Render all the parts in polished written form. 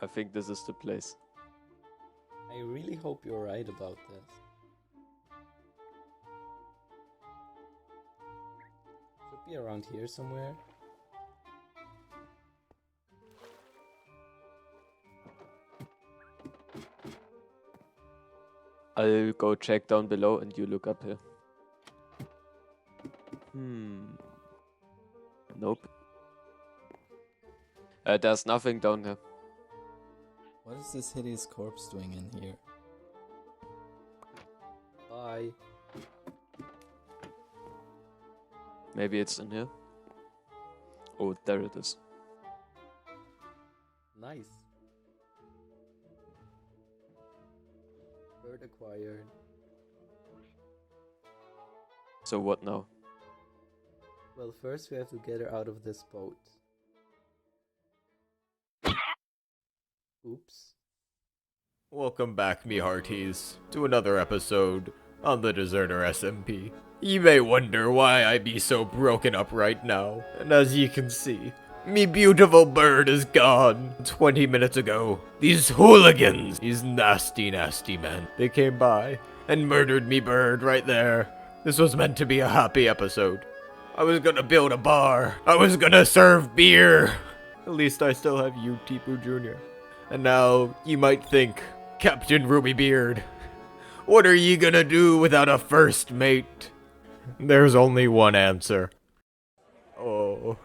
I think this is the place. I really hope you're right about this. Should be around here somewhere. I'll go check down below and you look up here. Nope. There's nothing down here. What is this hideous corpse doing in here? Bye. Maybe it's in here. Oh, there it is. Nice. Bird acquired. So what now? Well, first we have to get her out of this boat. Oops. Welcome back, me hearties, to another episode on the Deserter SMP. You may wonder why I be so broken up right now, and as you can see, me beautiful bird is gone. 20 minutes ago, these hooligans, these nasty men, they came by and murdered me bird right there. This was meant to be a happy episode. I was gonna build a bar. I was gonna serve beer. At least I still have you, Tipu Jr. And now, you might think, Captain Rubybeard, what are ye gonna do without a first mate? There's only one answer. Oh,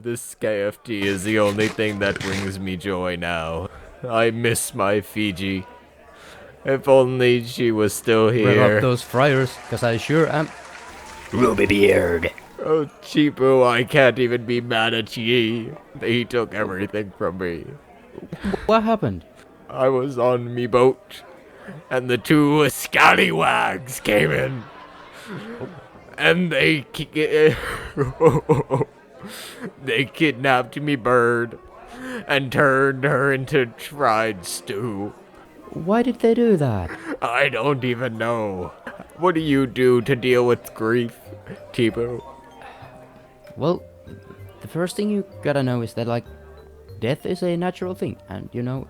this KFT is the only thing that brings me joy now. I miss my Fiji. If only she was still here. Rev up those fryers, cause I sure am. Rubybeard. Oh, Cheapo, I can't even be mad at ye. He took everything from me. What happened? I was on me boat, and the two scallywags came in. And they kidnapped me bird and turned her into fried stew. Why did they do that? I don't even know. What do you do to deal with grief, Tipu? Well, the first thing you gotta know is that, like, death is a natural thing, and, you know,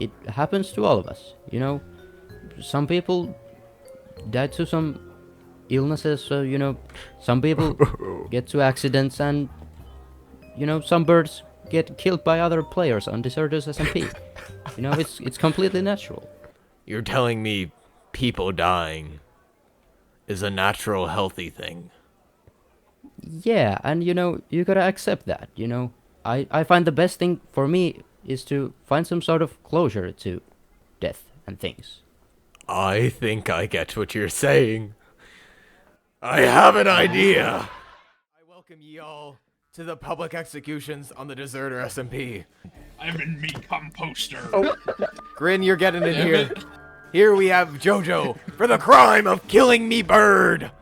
it happens to all of us. You know, some people die to some illnesses, so, you know, some people get to accidents, and, you know, some birds get killed by other players on Deserters SMP. You know, it's completely natural. You're telling me people dying is a natural, healthy thing? Yeah, and, you know, you gotta accept that, you know. I find the best thing for me is to find some sort of closure to death and things. I think I get what you're saying. I have an idea. I welcome ye all to the public executions on the Deserter SMP. I'm in me composter. Oh, Grin, you're getting in here. Here we have Jojo for the crime of killing me bird.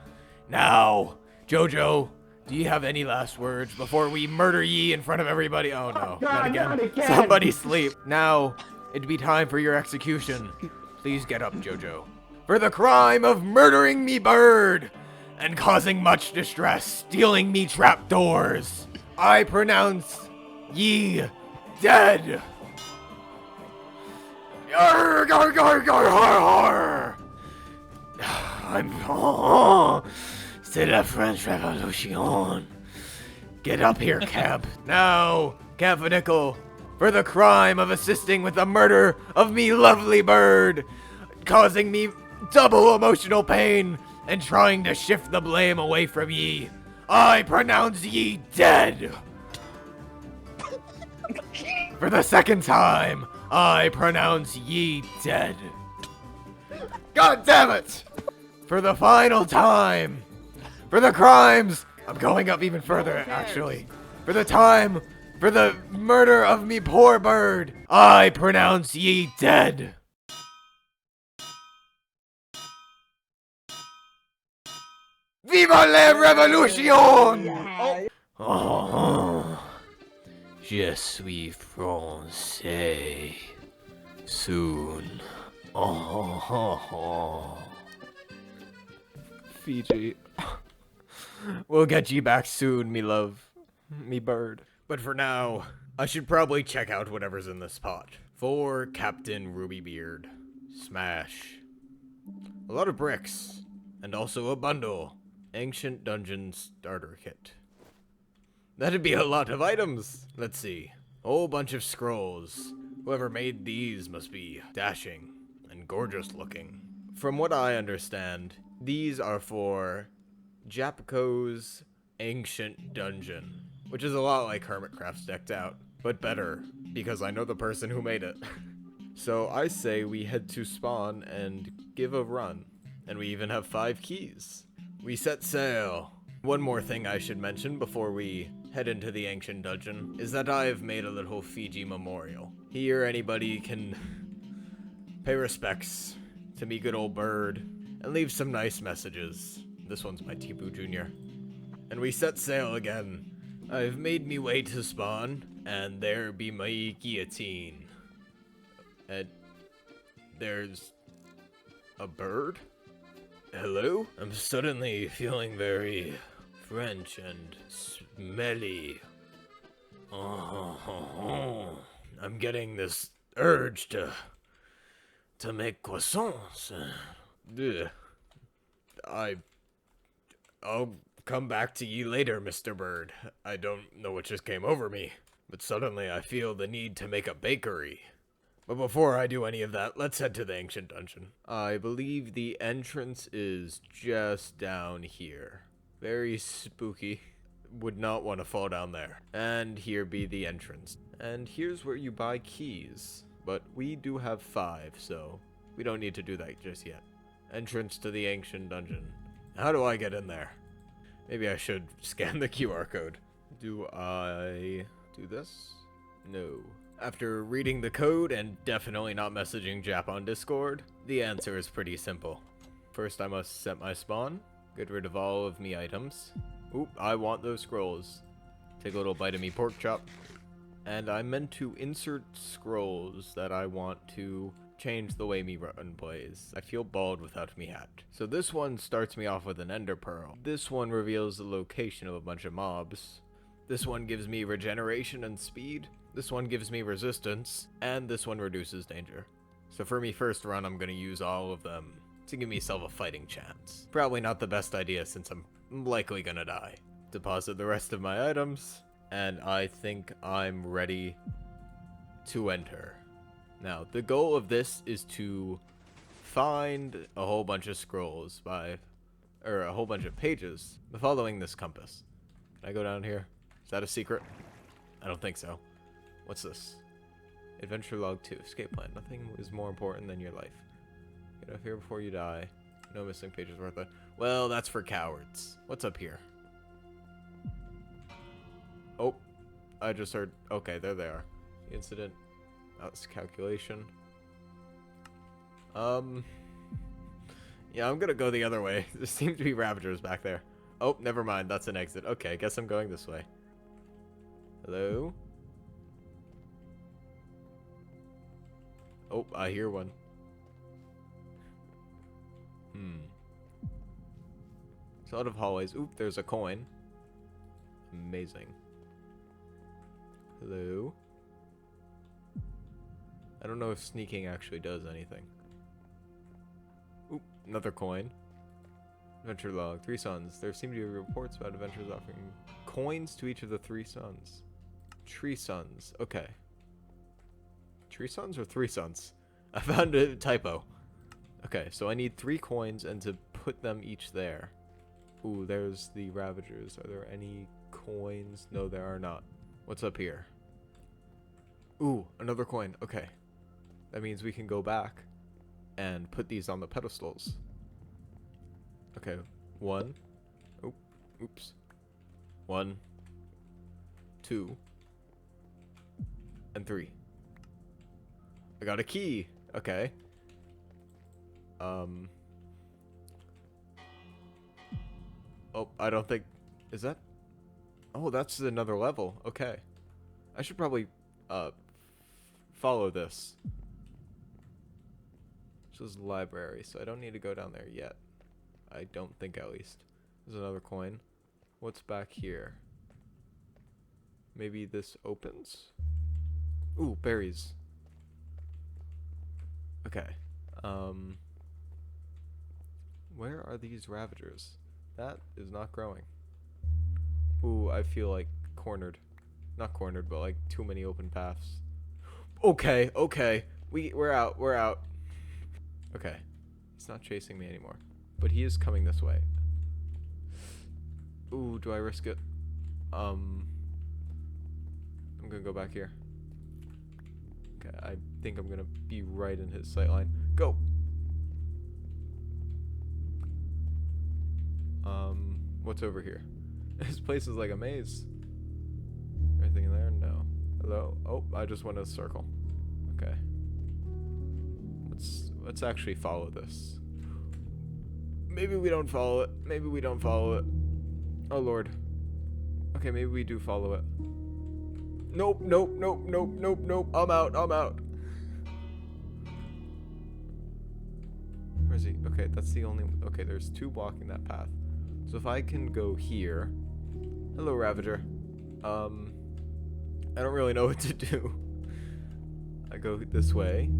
Now, Jojo, do you have any last words before we murder ye in front of everybody? Oh no, not again. Somebody sleep. Now, it'd be time for your execution. Please get up, Jojo. For the crime of murdering me bird and causing much distress, stealing me trapdoors, I pronounce ye dead. Yarr, gar, gar, gar, har, har. C'est la French Revolution. Get up here, Cap. Now, Nickel, for the crime of assisting with the murder of me lovely bird, causing me double emotional pain, and trying to shift the blame away from ye, I pronounce ye dead. For the second time, I pronounce ye dead. God damn it! For the final time, for the crimes, I'm going up even further, actually. For the murder of me poor bird, I pronounce ye dead. Viva la Revolution! Oh, je suis français. Soon. Oh. Fiji. We'll get you back soon, me love. me bird. But for now, I should probably check out whatever's in this pot. For Captain Rubybeard. Smash. A lot of bricks. And also a bundle. Ancient Dungeon Starter Kit. That'd be a lot of items. Let's see. A whole bunch of scrolls. Whoever made these must be dashing and gorgeous looking. From what I understand, these are for Japco's Ancient Dungeon, which is a lot like Hermitcraft's decked out, but better, because I know the person who made it. So I say we head to spawn and give a run. And we even have 5 keys. We set sail. One more thing I should mention before we head into the ancient dungeon is that I have made a little Fiji memorial. Here anybody can pay respects to me good old bird and leave some nice messages. This one's by Tipu Jr. And we set sail again. I've made me way to spawn, and there be my guillotine. And there's a bird? Hello? I'm suddenly feeling very French and smelly. I'm getting this urge to make croissants. I'll come back to ye later, Mr. Bird. I don't know what just came over me, but suddenly I feel the need to make a bakery. But before I do any of that, let's head to the ancient dungeon. I believe the entrance is just down here. Very spooky. Would not want to fall down there. And here be the entrance. And here's where you buy keys. But we do have 5, so we don't need to do that just yet. Entrance to the ancient dungeon. How do I get in there? Maybe I should scan the QR code. Do I do this? No. After reading the code and definitely not messaging Jap on Discord, the answer is pretty simple. First I must set my spawn, get rid of all of me items. Oop, I want those scrolls. Take a little bite of me pork chop. And I meant to insert scrolls that I want to change the way me run plays. I feel bald without me hat. So this one starts me off with an ender pearl. This one reveals the location of a bunch of mobs. This one gives me regeneration and speed. This one gives me resistance, and this one reduces danger. So for me first run, I'm gonna use all of them to give myself a fighting chance. Probably not the best idea since I'm likely gonna die. Deposit the rest of my items, and I think I'm ready to enter. Now, the goal of this is to find a whole bunch of scrolls or a whole bunch of pages following this compass. Can I go down here? Is that a secret? I don't think so. What's this? Adventure log 2. Escape plan. Nothing is more important than your life. Get up here before you die. No missing pages worth it. Well, that's for cowards. What's up here? Oh, I just heard. Okay, there they are. Incident. That's calculation. Yeah, I'm gonna go the other way. There seem to be Ravagers back there. Oh, never mind. That's an exit. Okay, I guess I'm going this way. Hello? Oh, I hear one. There's a lot of hallways. Oop, there's a coin. Amazing. Hello? I don't know if sneaking actually does anything. Oop, another coin. Adventure log. 3 suns. There seem to be reports about adventures offering coins to each of the 3 suns. Tree suns. Okay. Tree suns or 3 suns? I found a typo. Okay, so I need 3 coins and to put them each there. Ooh, there's the Ravagers. Are there any coins? No, there are not. What's up here? Ooh, another coin. Okay. That means we can go back and put these on the pedestals. Okay, 1. Oh, oops. 1, 2, and 3. I got a key. Okay. Oh, I don't think... Is that... Oh, that's another level. Okay. I should probably, follow this. This is library, so I don't need to go down there yet. I don't think, at least. There's another coin. What's back here? Maybe this opens? Ooh, berries. Okay. Where are these ravagers? That is not growing. Ooh, I feel like cornered. Not cornered, but like too many open paths. Okay, okay. We're out. We're out. Okay. He's not chasing me anymore. But he is coming this way. Ooh, do I risk it? I'm gonna go back here. Okay, I think I'm gonna be right in his sightline. Go! What's over here? This place is like a maze. Anything in there? No. Hello? Oh, I just went in a circle. Okay. Let's actually follow this. Maybe we don't follow it. Maybe we don't follow it. Oh lord. Okay, maybe we do follow it. Nope, nope, nope, nope, nope, nope. I'm out, I'm out. Where is he? Okay, that's the only... Okay, there's two blocking that path. So if I can go here... Hello, Ravager. I don't really know what to do. I go this way.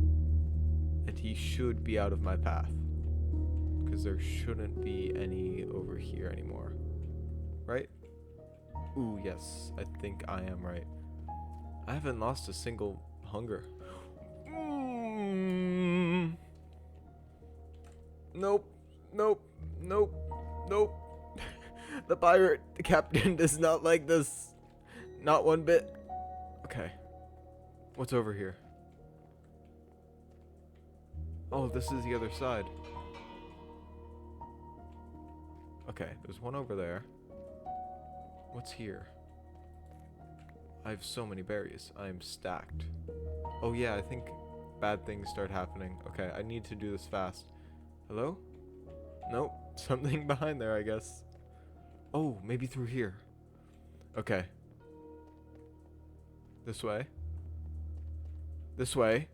And he should be out of my path. Because there shouldn't be any over here anymore. Right? Ooh, yes. I think I am right. I haven't lost a single hunger. Nope. Nope. Nope. Nope. The pirate captain does not like this. Not one bit. Okay. What's over here? Oh, this is the other side. Okay, there's one over there. What's here? I have so many berries. I am stacked. Oh yeah, I think bad things start happening. Okay, I need to do this fast. Hello? Nope. Something behind there, I guess. Oh, maybe through here. Okay. This way. This way.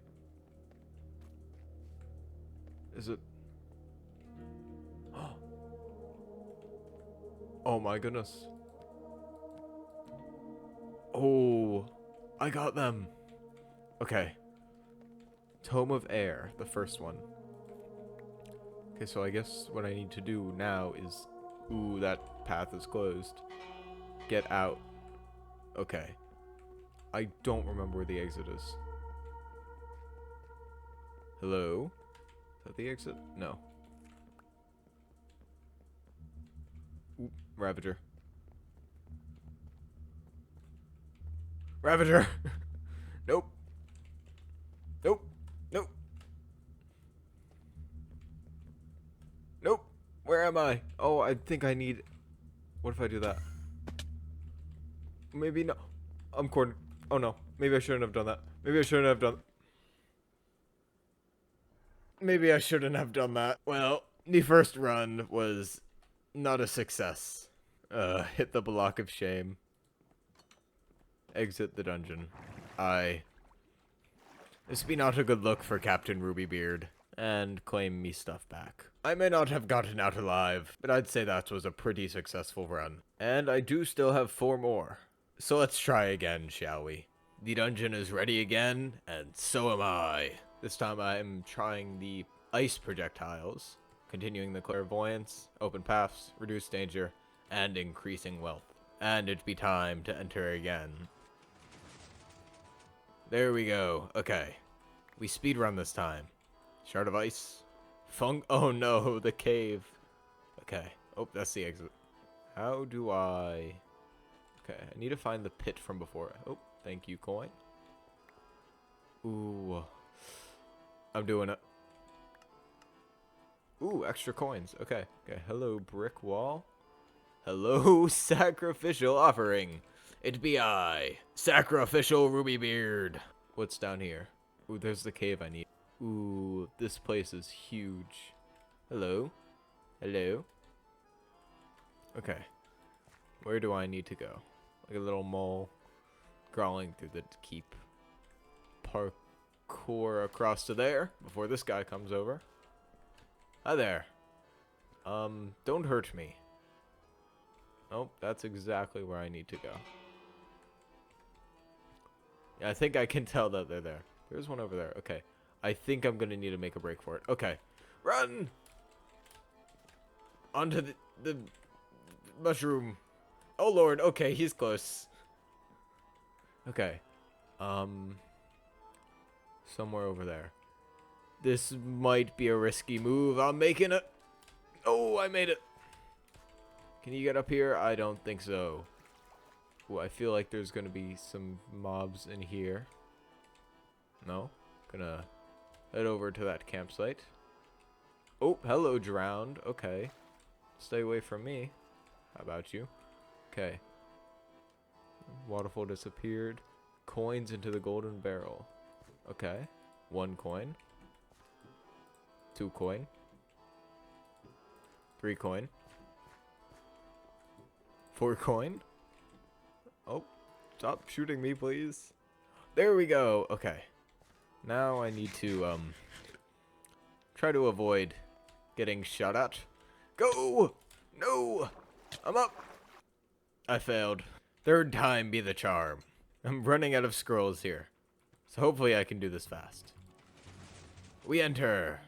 Is it... Oh my goodness. Oh, I got them. Okay. Tome of Air, the first one. Okay, so I guess what I need to do now is... Ooh, that path is closed. Get out. Okay. I don't remember where the exit is. Hello? Is that the exit? No. Ooh, Ravager. Ravager! Nope. Nope. Nope. Nope. Where am I? Oh, I think I need... What if I do that? Maybe no. I'm cornered. Oh no. Maybe I shouldn't have done that. Maybe I shouldn't have done... Maybe I shouldn't have done that. Well, the first run was not a success. Hit the block of shame. Exit the dungeon. This be not a good look for Captain Rubybeard. And claim me stuff back. I may not have gotten out alive, but I'd say that was a pretty successful run. And I do still have 4 more. So let's try again, shall we? The dungeon is ready again, and so am I. This time I'm trying the ice projectiles, continuing the clairvoyance, open paths, reduced danger, and increasing wealth. And it'd be time to enter again. There we go. Okay. We speedrun this time. Shard of ice. Oh no, the cave. Okay. Oh, that's the exit. How do I... Okay, I need to find the pit from before. Oh, thank you, coin. Ooh. I'm doing it. Ooh, extra coins. Okay. Okay, hello, brick wall. Hello, sacrificial offering. It be I, sacrificial Rubybeard. What's down here? Ooh, there's the cave I need. Ooh, this place is huge. Hello? Hello? Okay. Where do I need to go? Like a little mole crawling through the keep. Parkour across to there before this guy comes over. Hi there. Don't hurt me. Nope, that's exactly where I need to go. I think I can tell that they're there. There's one over there. Okay. I think I'm gonna need to make a break for it. Okay. Run! Onto the mushroom. Oh lord, okay, he's close. Okay. Somewhere over there. This might be a risky move. I'm making it. Oh, I made it. Can you get up here? I don't think so. Ooh, I feel like there's gonna be some mobs in here. No? Gonna head over to that campsite. Oh, hello, drowned. Okay. Stay away from me. How about you? Okay. Waterfall disappeared. Coins into the golden barrel. Okay. 1 coin. 2 coin. 3 coin. 4 coin. Oh, stop shooting me, please. There we go. Okay. Now I need to, try to avoid getting shot at. Go! No! I'm up! I failed. 3rd time be the charm. I'm running out of scrolls here. So hopefully I can do this fast. We enter.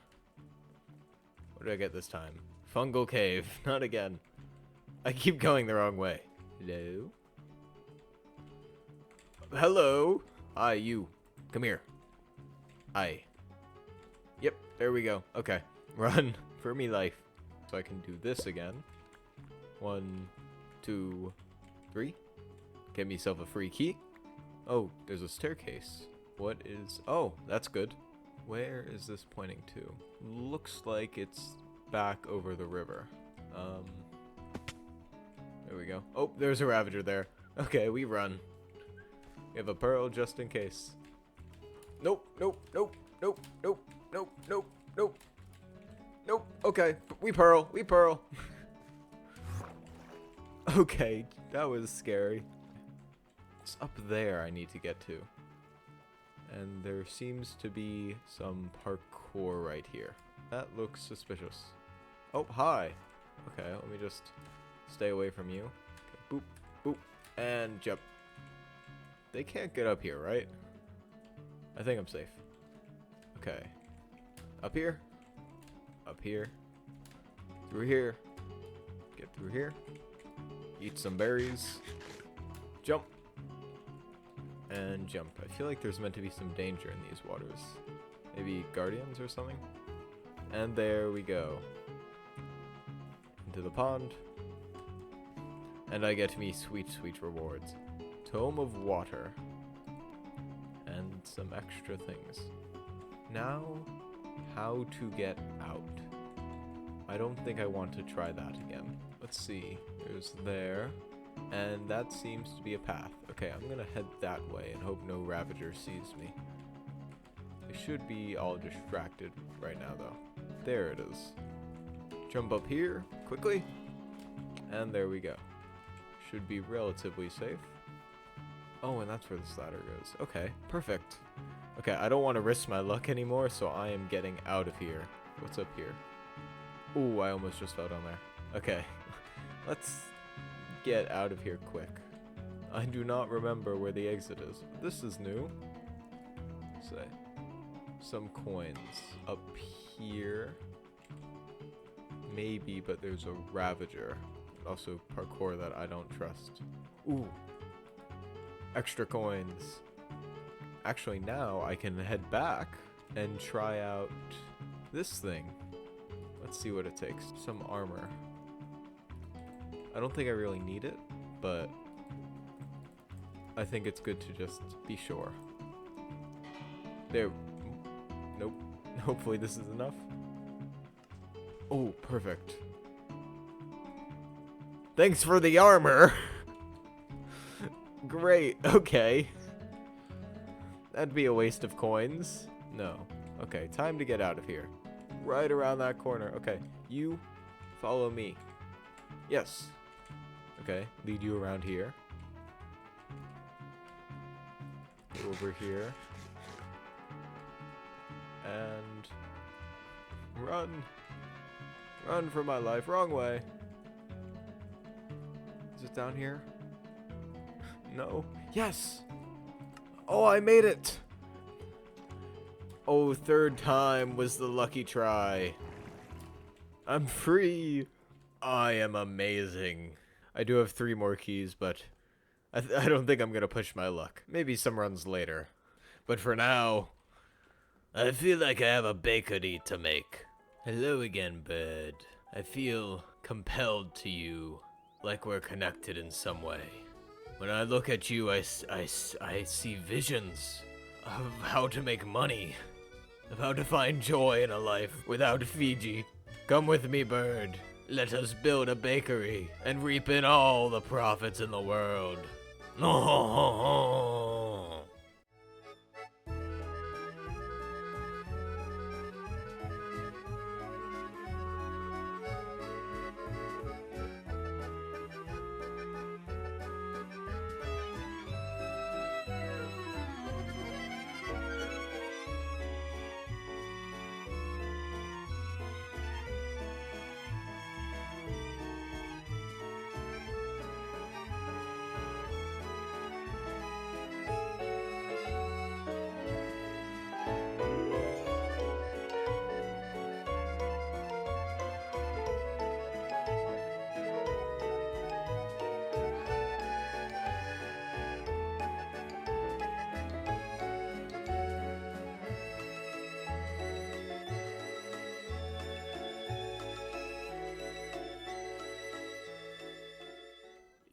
What did I get this time? Fungal cave. Not again. I keep going the wrong way. Hello? Hello? Hi, you. Come here. Hi. Yep, there we go. Okay. Run for me life. So I can do this again. 1, 2, 3. Get myself a free key. Oh, there's a staircase. What is... Oh, that's good. Where is this pointing to? Looks like it's back over the river. There we go. Oh, there's a Ravager there. Okay, we run. We have a pearl just in case. Nope, nope, nope, nope, nope, nope, nope, nope. Nope, okay. We pearl, we pearl. Okay, that was scary. It's up there I need to get to. And there seems to be some parkour right here. That looks suspicious. Oh, hi. Okay, let me just stay away from you. Okay, boop, boop, and jump. They can't get up here, right? I think I'm safe. Okay. Up here. Up here. Through here. Get through here. Eat some berries. Jump. And jump. I feel like there's meant to be some danger in these waters. Maybe guardians or something? And there we go. Into the pond. And I get me sweet, sweet rewards. Tome of water. And some extra things. Now, how to get out. I don't think I want to try that again. Let's see. There's there. And that seems to be a path. Okay, I'm gonna head that way and hope no Ravager sees me. They should be all distracted right now, though. There it is. Jump up here, quickly. And there we go. Should be relatively safe. Oh, and that's where this ladder goes. Okay, perfect. Okay, I don't want to risk my luck anymore, so I am getting out of here. What's up here? Ooh, I almost just fell down there. Okay, let's get out of here quick. I do not remember where the exit is. This is new. Say, some coins up here. Maybe, but there's a Ravager. Also parkour that I don't trust. Ooh. Extra coins. Actually, now I can head back and try out this thing. Let's see what it takes. Some armor. I don't think I really need it, but I think it's good to just be sure. There. Nope. Hopefully this is enough. Oh, perfect. Thanks for the armor. Great. Okay. That'd be a waste of coins. No. Okay, time to get out of here. Right around that corner. Okay, you follow me. Yes. Okay, lead you around here. Go over here. And run. Run for my life. Wrong way. Is it down here? No. Yes. Oh, I made it! Oh, third time was the lucky try. I'm free! I am amazing. I do have 3 more keys, but I don't think I'm gonna push my luck. Maybe some runs later. But for now, I feel like I have a bakery to make. Hello again, bird. I feel compelled to you, like we're connected in some way. When I look at you, I see visions of how to make money, of how to find joy in a life without Fiji. Come with me, bird. Let us build a bakery and reap in all the profits in the world.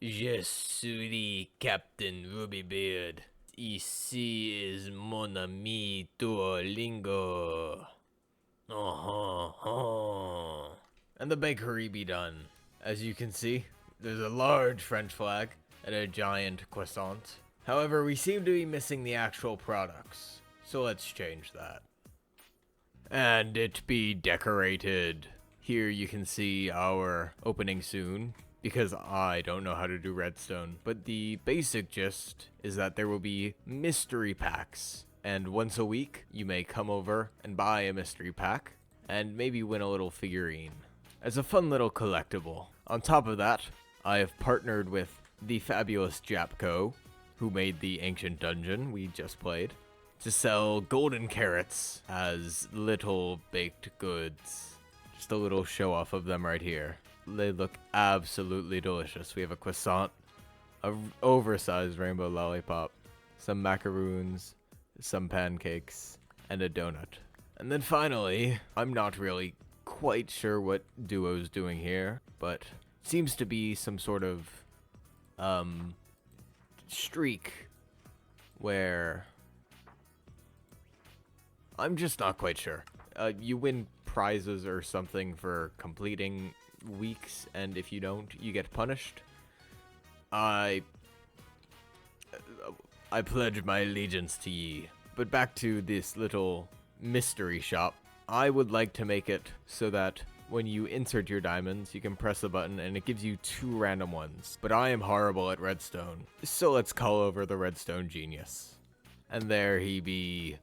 Je suis Captain Rubybeard. Ici is mon ami Duolingo. And the bakery be done. As you can see, there's a large French flag and a giant croissant. However, we seem to be missing the actual products, so let's change that. And it be decorated. Here you can see our opening soon, because I don't know how to do redstone. But the basic gist is that there will be mystery packs, and once a week you may come over and buy a mystery pack and maybe win a little figurine as a fun little collectible. On top of that, I have partnered with the fabulous Japco, who made the ancient dungeon we just played, to sell golden carrots as little baked goods. Just a little show off of them right here. They look absolutely delicious. We have a croissant, an oversized rainbow lollipop, some macaroons, some pancakes, and a donut. And then finally, I'm not really quite sure what Duo's doing here, but seems to be some sort of streak where I'm just not quite sure. You win prizes or something for completing weeks, and if you don't, you get punished. I pledge my allegiance to ye. But back to this little mystery shop. I would like to make it so that when you insert your diamonds, you can press a button and it gives you 2 random ones. But I am horrible at redstone, so let's call over the redstone genius. And there he be.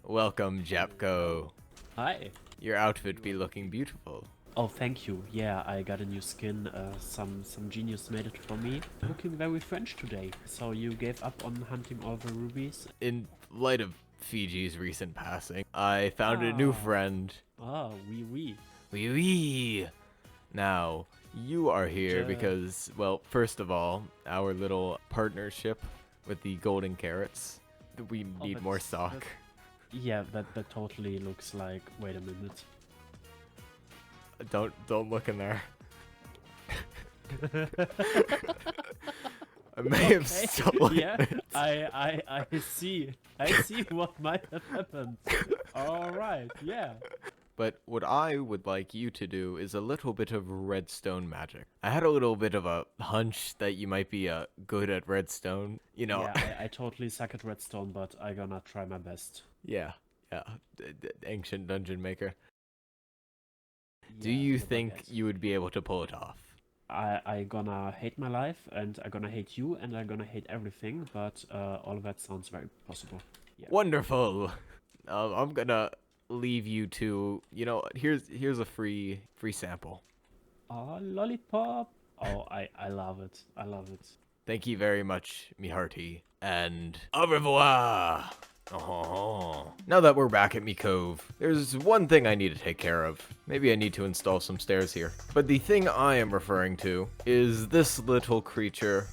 Welcome, Japco. Hi. Your outfit be looking beautiful. Oh, thank you. Yeah, I got a new skin. Some genius made it for me. Looking very French today. So you gave up on hunting all the rubies? In light of Fiji's recent passing, I found a new friend. Ah, oui, oui. Wee wee. Now, you are here Ja. because, well, first of all, our little partnership with the golden carrots. We need more that's- stock. Yeah, that totally looks like... Wait a minute. Don't look in there. I may have stolen Yeah, it. I see. I see what might have happened. Alright, yeah. But what I would like you to do is a little bit of redstone magic. I had a little bit of a hunch that you might be good at redstone. You know, Yeah, I totally suck at redstone, but I gonna try my best. yeah. Ancient dungeon maker. Do Yeah, you but think yes. you would be able to pull it off? I gonna hate my life, and I gonna hate you, and I gonna hate everything, but all of that sounds very possible. Yeah. Wonderful. I'm gonna leave you to, you know, here's a free sample. Oh, lollipop! Oh, I love it. I love it. Thank you very much, me hearty. And au revoir! Oh. Now that we're back at me cove, there's one thing I need to take care of. Maybe I need to install some stairs here. But the thing I am referring to is this little creature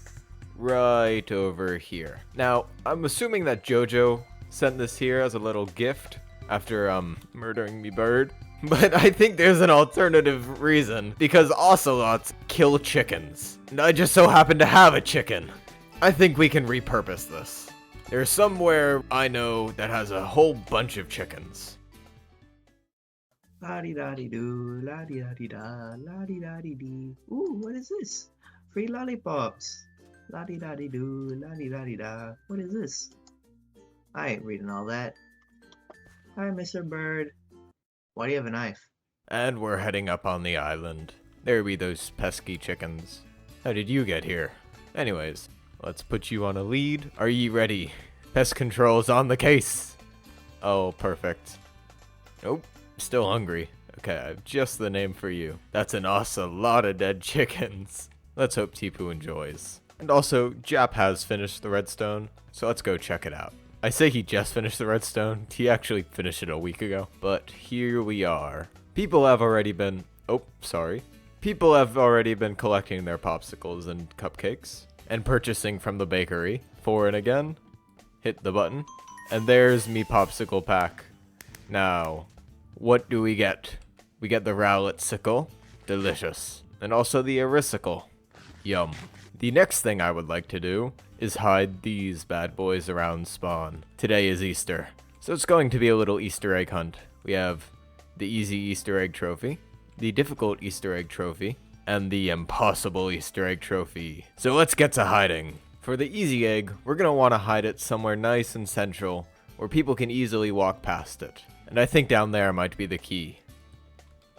right over here. Now, I'm assuming that Jojo sent this here as a little gift after murdering me bird. But I think there's an alternative reason, because ocelots kill chickens. And I just so happen to have a chicken. I think we can repurpose this. There's somewhere I know that has a whole bunch of chickens. La-di-da-di-do, la-di-da-di-da, la-di-da-di-dee. Ooh, what is this? Free lollipops. La-di-da-di-do, la-di-da-di-da. What is this? I ain't reading all that. Hi, Mr. Bird. Why do you have a knife? And we're heading up on the island. There be those pesky chickens. How did you get here? Anyways, let's put you on a lead. Are ye ready? Pest control's on the case. Oh, perfect. Nope, still hungry. Okay, I have just the name for you. That's an awesome lot of dead chickens. Let's hope Tipu enjoys. And also, Jap has finished the redstone, so let's go check it out. I say he just finished the redstone. He actually finished it a week ago. But here we are. People have already been... Oh, sorry. People have already been collecting their popsicles and cupcakes and purchasing from the bakery. For and again. Hit the button. And there's me popsicle pack. Now, what do we get? We get the rowlet-sicle. Delicious. And also the erisicle. Yum. The next thing I would like to do is hide these bad boys around spawn. Today is Easter, so it's going to be a little Easter egg hunt. We have the easy Easter egg trophy, the difficult Easter egg trophy, and the impossible Easter egg trophy. So let's get to hiding. For the easy egg, we're going to want to hide it somewhere nice and central, where people can easily walk past it. And I think down there might be the key.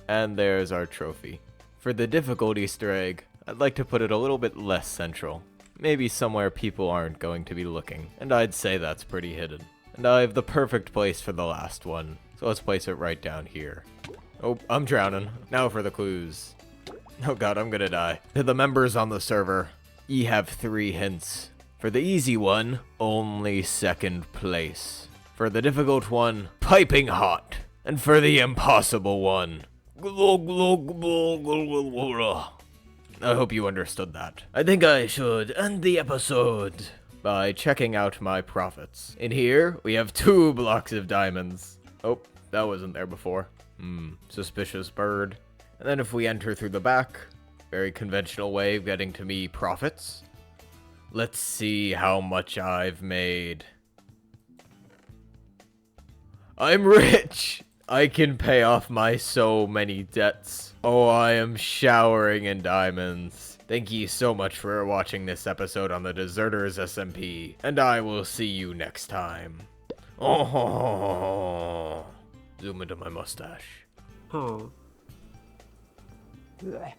And there's our trophy. For the difficult Easter egg, I'd like to put it a little bit less central. Maybe somewhere people aren't going to be looking, and I'd say that's pretty hidden. And I have the perfect place for the last one, so let's place it right down here. Oh, I'm drowning. Now for the clues. Oh god, I'm gonna die. To the members on the server, ye have 3 hints. For the easy one, only 2nd place. For the difficult one, piping hot. And for the impossible one, glug glug glug glug glug. I hope you understood that. I think I should end the episode by checking out my profits. In here, we have 2 blocks of diamonds. Oh, that wasn't there before. Suspicious bird. And then if we enter through the back, very conventional way of getting to me profits. Let's see how much I've made. I'm rich! I can pay off my so many debts. Oh, I am showering in diamonds. Thank you so much for watching this episode on the Deserters SMP, and I will see you next time. Oh, zoom into my mustache. Oh. Blech.